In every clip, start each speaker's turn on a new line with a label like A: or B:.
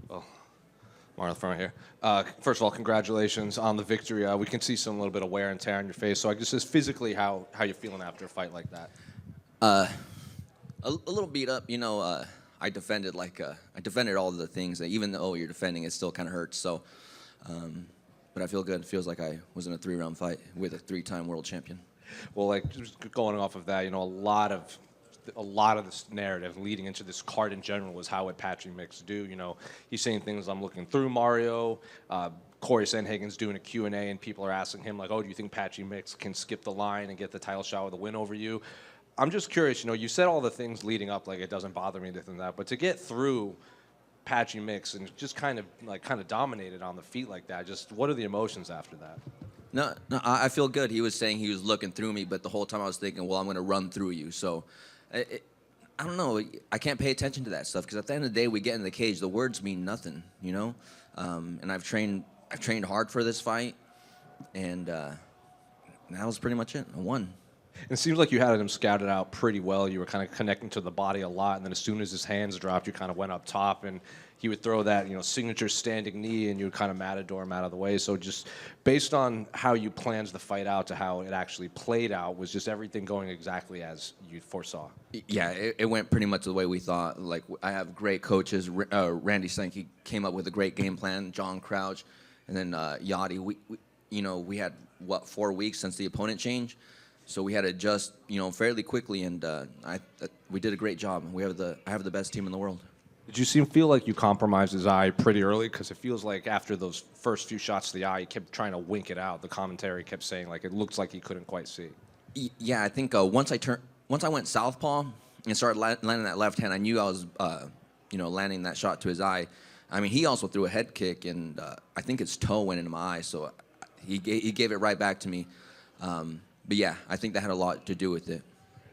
A: Oh, Mario front here. First of all, congratulations on the victory. We can see some little bit of wear and tear on your face. So I guess just physically, how you feeling after a fight like that?
B: A little beat up. I defended I defended all of the things. That even though you're defending, it still kind of hurts. So, but I feel good. It feels like I was in a 3-round fight with a 3-time world champion.
A: Well, like just going off of that, a lot of this narrative leading into this card in general was how would Patchy Mix do. He's saying things I'm looking through Mario. Corey Sandhagen's doing a Q&A, and people are asking him, like, oh, do you think Patchy Mix can skip the line and get the title shot with a win over you? I'm just curious, you said all the things leading up, like it doesn't bother me, this and that, but to get through Patchy Mix and just kind of dominated on the feet like that, just what are the emotions after that?
B: No, I feel good. He was saying he was looking through me, but the whole time I was thinking, well, I'm going to run through you. So, I don't know. I can't pay attention to that stuff because at the end of the day, we get in the cage. The words mean nothing, And I've trained hard for this fight, and that was pretty much it. I won.
A: It seems like you had him scouted out pretty well. You were kind of connecting to the body a lot, and then as soon as his hands dropped, you kind of went up top, and he would throw that, signature standing knee, and you would kind of matador him out of the way. So just based on how you planned the fight out to how it actually played out, was just everything going exactly as you foresaw?
B: Yeah, it went pretty much the way we thought. Like, I have great coaches. Randy Sankey came up with a great game plan. John Crouch, and then Yachty. We had 4 weeks since the opponent change. So we had to adjust, fairly quickly, and we did a great job. I have the best team in the world.
A: Did you feel like you compromised his eye pretty early? Because it feels like after those first few shots to the eye, he kept trying to wink it out. The commentary kept saying like it looks like he couldn't quite see.
B: Yeah, I think once I went southpaw and started landing that left hand, I knew I was, landing that shot to his eye. I mean, he also threw a head kick, and I think his toe went into my eye, so he gave it right back to me. But yeah, I think that had a lot to do with it.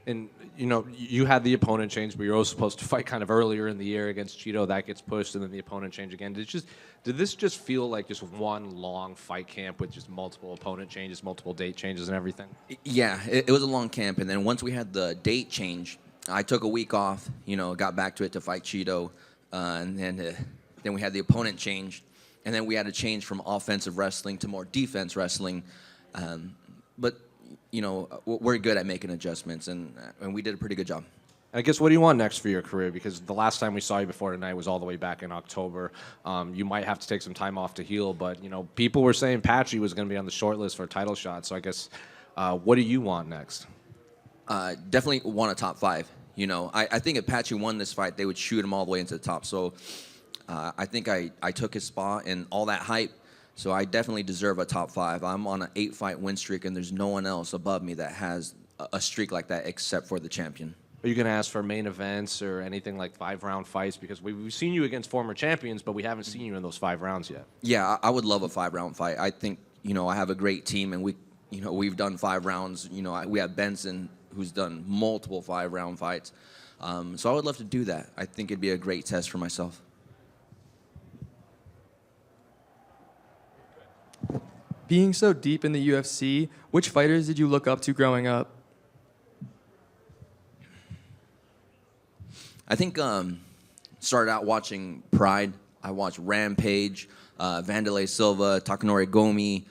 A: And, you had the opponent change, but you're also supposed to fight kind of earlier in the year against Cheeto. That gets pushed, and then the opponent change again. Did this just feel like just one long fight camp with just multiple opponent changes, multiple date changes, and everything?
B: Yeah, it was a long camp. And then once we had the date change, I took a week off, got back to it to fight Cheeto. And then we had the opponent change. And then we had to change from offensive wrestling to more defense wrestling. But we're good at making adjustments, and we did a pretty good job.
A: I guess, what do you want next for your career? Because the last time we saw you before tonight was all the way back in October. You might have to take some time off to heal, but, people were saying Patchy was going to be on the short list for a title shot. So I guess, what do you want next?
B: Definitely want a top 5. I think if Patchy won this fight, they would shoot him all the way into the top. So I think I took his spot and all that hype. So I definitely deserve a top 5. I'm on an 8-fight win streak, and there's no one else above me that has a streak like that except for the champion.
A: Are you going to ask for main events or anything like 5-round fights? Because we've seen you against former champions, but we haven't seen you in those 5 rounds yet.
B: Yeah, I would love a 5-round fight. I think, I have a great team, and we've done 5 rounds. We have Benson, who's done multiple 5-round fights. So I would love to do that. I think it'd be a great test for myself.
C: Being so deep in the UFC, which fighters did you look up to growing up?
B: I think started out watching Pride. I watched Rampage, Vanderlei Silva, Takanori Gomi,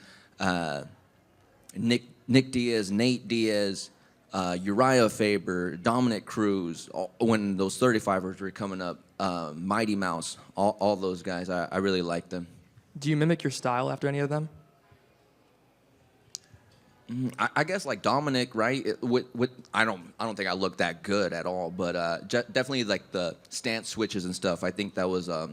B: Nick Diaz, Nate Diaz, Uriah Faber, Dominic Cruz. When those 35ers were coming up, Mighty Mouse, all those guys, I really liked them.
C: Do you mimic your style after any of them?
B: I guess like Dominic, right? I don't think I look that good at all, but definitely like the stance switches and stuff. I think that was a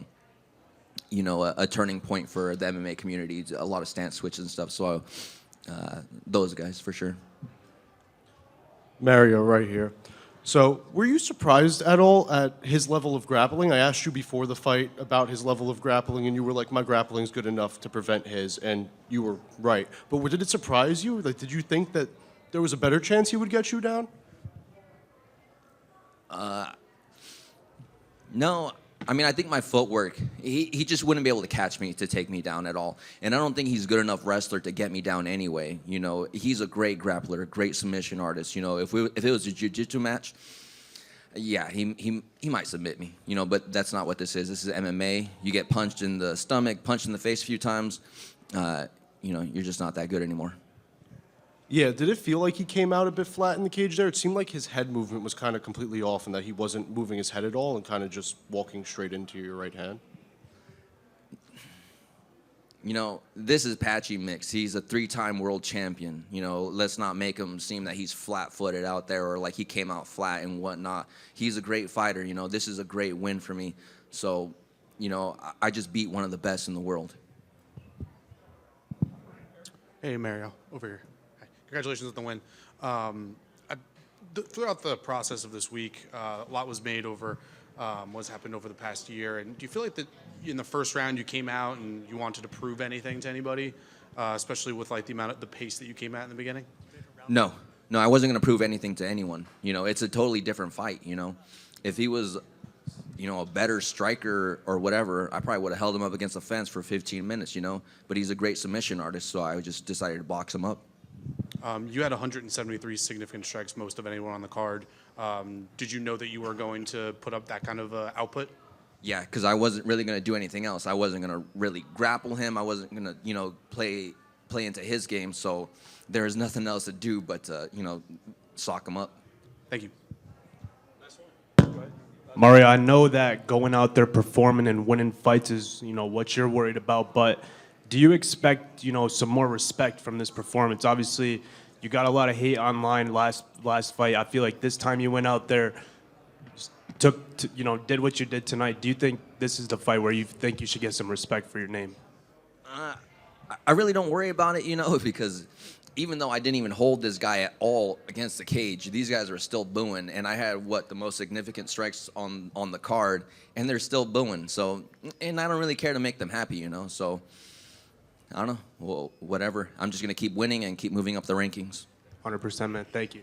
B: turning point for the MMA community. A lot of stance switches and stuff. So those guys for sure.
D: Mario, right here. So, were you surprised at all at his level of grappling? I asked you before the fight about his level of grappling, and you were like, my grappling's good enough to prevent his, and you were right. But did it surprise you? Like, did you think that there was a better chance he would get you down?
B: No. I mean, I think my footwork, he just wouldn't be able to catch me to take me down at all. And I don't think he's good enough wrestler to get me down anyway. He's a great grappler, great submission artist. If it was a jiu-jitsu match, Yeah, he might submit me, but that's not what this is. This is MMA. You get punched in the stomach, punched in the face a few times, you're just not that good anymore.
D: Yeah, did it feel like he came out a bit flat in the cage there? It seemed like his head movement was kind of completely off and that he wasn't moving his head at all and kind of just walking straight into your right hand.
B: This is Patchy Mix. He's a 3-time world champion. Let's not make him seem that he's flat-footed out there or like he came out flat and whatnot. He's a great fighter. This is a great win for me. So, I just beat one of the best in the world.
E: Hey, Mario, over here. Hi. Congratulations on the win. Throughout the process of this week, a lot was made over what's happened over the past year. And do you feel like that in the first round you came out and you wanted to prove anything to anybody, especially with like the pace that you came at in the beginning?
B: No, I wasn't going to prove anything to anyone. It's a totally different fight. If he was, a better striker or whatever, I probably would have held him up against the fence for 15 minutes. But he's a great submission artist, so I just decided to box him up.
E: You had 173 significant strikes, most of anyone on the card. Did you know that you were going to put up that kind of output?
B: Yeah, because I wasn't really going to do anything else. I wasn't going to really grapple him. I wasn't going to, play into his game. So there was nothing else to do but, sock him up.
E: Thank you.
F: Mario, I know that going out there performing and winning fights is, what you're worried about, but do you expect, some more respect from this performance? Obviously, you got a lot of hate online last fight. I feel like this time you went out there, did what you did tonight. Do you think this is the fight where you think you should get some respect for your name?
B: I really don't worry about it, because even though I didn't even hold this guy at all against the cage, these guys were still booing, and I had the most significant strikes on the card, and they're still booing. So, and I don't really care to make them happy, So, I don't know. Well, whatever. I'm just gonna keep winning and keep moving up the rankings.
F: 100%, man. Thank you.